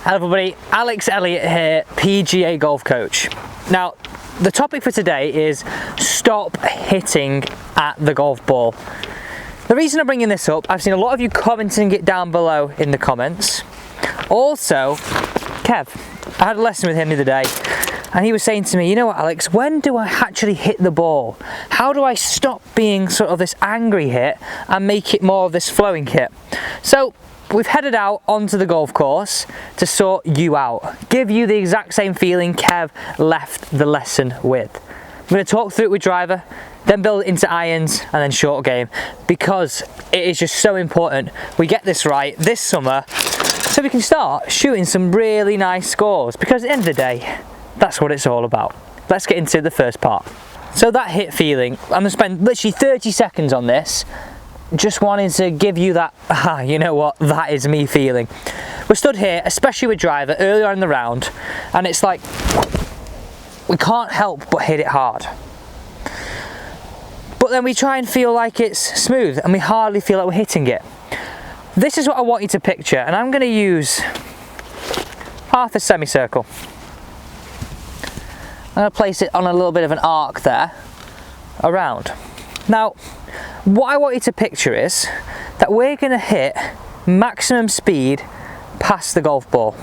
Hello everybody, Alex Elliott here, PGA golf coach. Now, the topic for today is stop hitting at the golf ball. The reason I'm bringing this up, I've seen a lot of you commenting it down below in the comments. Also, Kev, I had a lesson with him the other day and he was saying to me, you know what Alex, when do I actually hit the ball? How do I stop being sort of this angry hit and make it more of this flowing hit? So, we've headed out onto the golf course to sort you out. Give you the exact same feeling Kev left the lesson with. I'm going to talk through it with driver, then build it into irons and then short game, because it is just so important we get this right this summer so we can start shooting some really nice scores, because at the end of the day, that's what it's all about. Let's get into the first part. So that hit feeling, I'm going to spend literally 30 seconds on this, just wanting to give you that, you know what, that is me feeling. We're stood here, especially with driver, earlier on in the round, and it's like, we can't help but hit it hard. But then we try and feel like it's smooth, and we hardly feel like we're hitting it. This is what I want you to picture, and I'm going to use half a semicircle. I'm going to place it on a little bit of an arc there, around. Now, what I want you to picture is that we're going to hit maximum speed past the golf ball.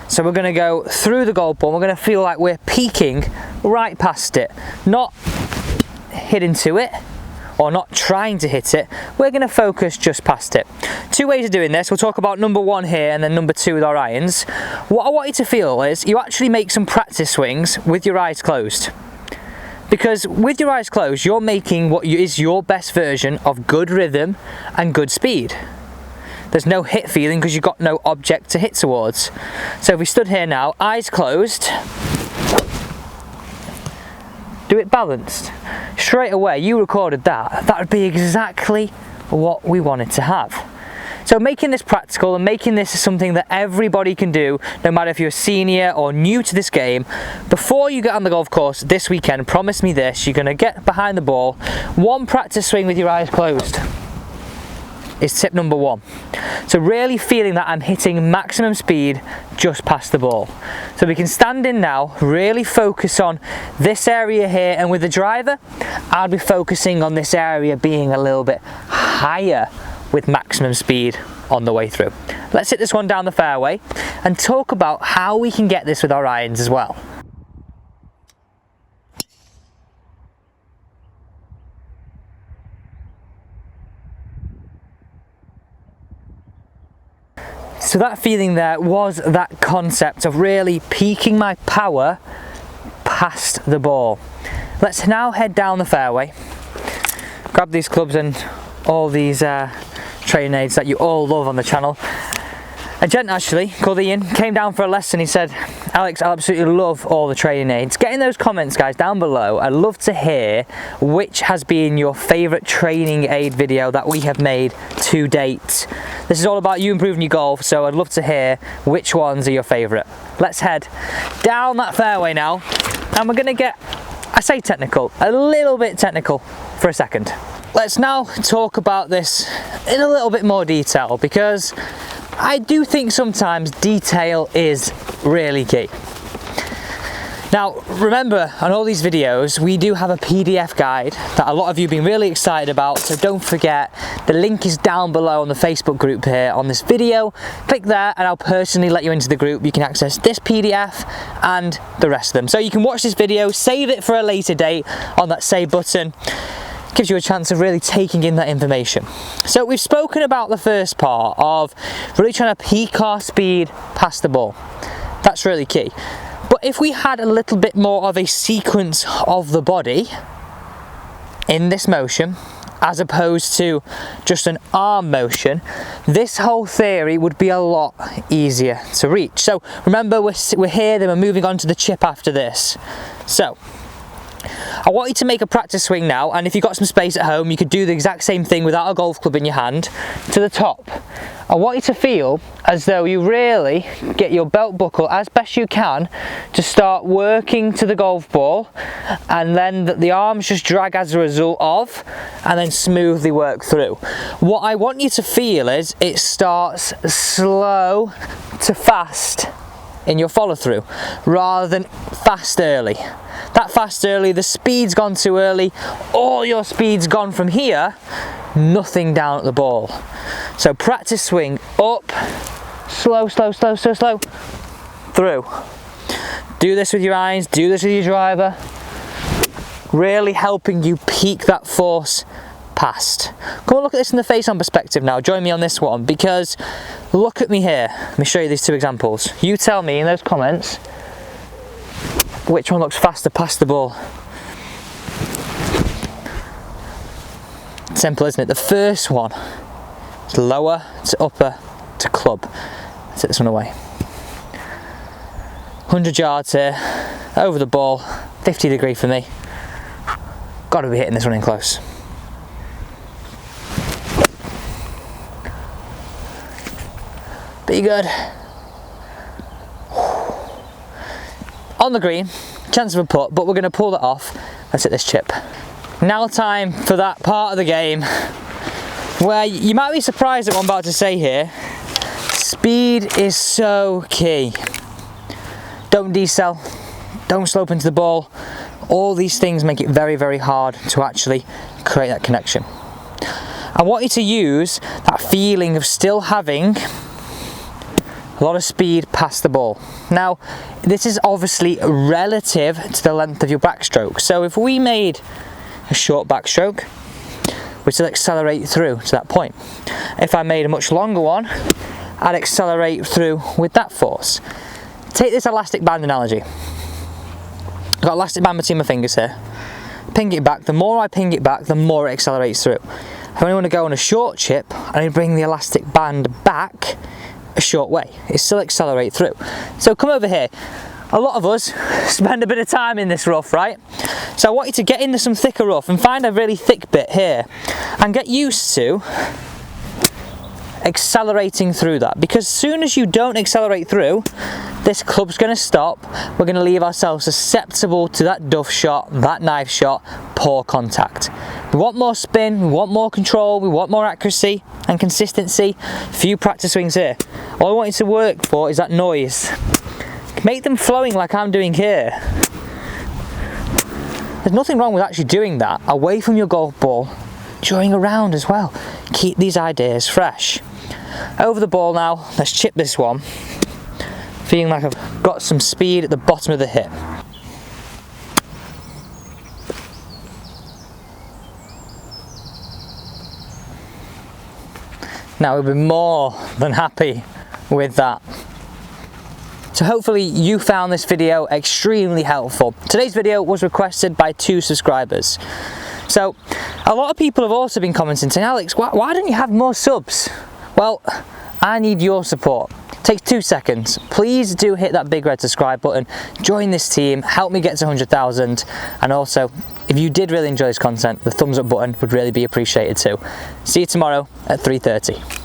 So we're going to go through the golf ball, and we're going to feel like we're peaking right past it, not hitting to it or not trying to hit it. We're going to focus just past it. Two ways of doing this. We'll talk about number one here and then number two with our irons. What I want you to feel is you actually make some practice swings with your eyes closed. Because with your eyes closed, you're making what is your best version of good rhythm and good speed. There's no hit feeling because you've got no object to hit towards. So if we stood here now, eyes closed, do it balanced. Straight away, you recorded that. That would be exactly what we wanted to have. So making this practical and making this something that everybody can do, no matter if you're a senior or new to this game, before you get on the golf course this weekend, promise me this, you're going to get behind the ball. One practice swing with your eyes closed is tip number one. So really feeling that I'm hitting maximum speed just past the ball. So we can stand in now, really focus on this area here, and with the driver, I'll be focusing on this area being a little bit higher with maximum speed on the way through. Let's hit this one down the fairway and talk about how we can get this with our irons as well. So that feeling there was that concept of really peaking my power past the ball. Let's now head down the fairway, grab these clubs and all these training aids that you all love on the channel. A gent actually called Ian came down for a lesson. He said, Alex, I absolutely love all the training aids. Get in those comments guys down below. I'd love to hear which has been your favourite training aid video that we have made to date. This is all about you improving your golf, so I'd love to hear which ones are your favourite. Let's head down that fairway now, and we're going to get, I say technical, a little bit technical for a second. Let's now talk about this in a little bit more detail, because I do think sometimes detail is really key. Now remember, on all these videos we do have a PDF guide that a lot of you have been really excited about, so don't forget, the link is down below on the Facebook group here on this video. Click there and I'll personally let you into the group. You can access this PDF and the rest of them. So you can watch this video, save it for a later date on that save button. Gives you a chance of really taking in that information. So we've spoken about the first part of really trying to peak our speed past the ball. That's really key. But if we had a little bit more of a sequence of the body in this motion, as opposed to just an arm motion, this whole theory would be a lot easier to reach. So remember, we're here, then we're moving on to the chip after this. So I want you to make a practice swing now, and if you've got some space at home, you could do the exact same thing without a golf club in your hand, to the top. I want you to feel as though you really get your belt buckle as best you can to start working to the golf ball, and then the arms just drag as a result of, and then smoothly work through. What I want you to feel is it starts slow to fast in your follow through, rather than fast early. That fast early, the speed's gone too early, all your speed's gone from here, nothing down at the ball. So practice swing up, slow, slow, slow, slow, slow, through. Do this with your irons, do this with your driver, really helping you peak that force past. Come on, look at this in the face-on perspective now. Join me on this one, because look at me here. Let me show you these two examples. You tell me in those comments which one looks faster past the ball. Simple, isn't it? The first one is lower to upper to club. Let's take this one away. 100 yards here, over the ball, 50 degree for me. Got to be hitting this one in close. Be good. On the green, chance of a putt, but we're going to pull that off. Let's hit this chip. Now time for that part of the game where you might be surprised at what I'm about to say here. Speed is so key. Don't decel, don't slope into the ball. All these things make it very, very hard to actually create that connection. I want you to use that feeling of still having a lot of speed past the ball. Now, this is obviously relative to the length of your backstroke. So if we made a short backstroke, we'd still accelerate through to that point. If I made a much longer one, I'd accelerate through with that force. Take this elastic band analogy. I've got elastic band between my fingers here. Ping it back. The more I ping it back, the more it accelerates through. If I want to go on a short chip, I bring the elastic band back a short way. It still accelerate through. So come over here. A lot of us spend a bit of time in this rough, right? So I want you to get into some thicker rough and find a really thick bit here and get used to accelerating through that, because as soon as you don't accelerate through, this club's going to stop. We're going to leave ourselves susceptible to that duff shot, that knife shot, poor contact. We want more spin, we want more control, we want more accuracy and consistency. Few practice swings here. All I want you to work for is that noise. Make them flowing like I'm doing here. There's nothing wrong with actually doing that away from your golf ball during a round as well. Keep these ideas fresh. Over the ball now, let's chip this one. Feeling like I've got some speed at the bottom of the hip. Now we'll be more than happy with that. So hopefully you found this video extremely helpful. Today's video was requested by 2 subscribers. So a lot of people have also been commenting saying, Alex, why don't you have more subs? Well, I need your support. It takes 2 seconds. Please do hit that big red subscribe button, join this team, help me get to 100,000, and also if you did really enjoy this content, the thumbs up button would really be appreciated too. See you tomorrow at 3:30.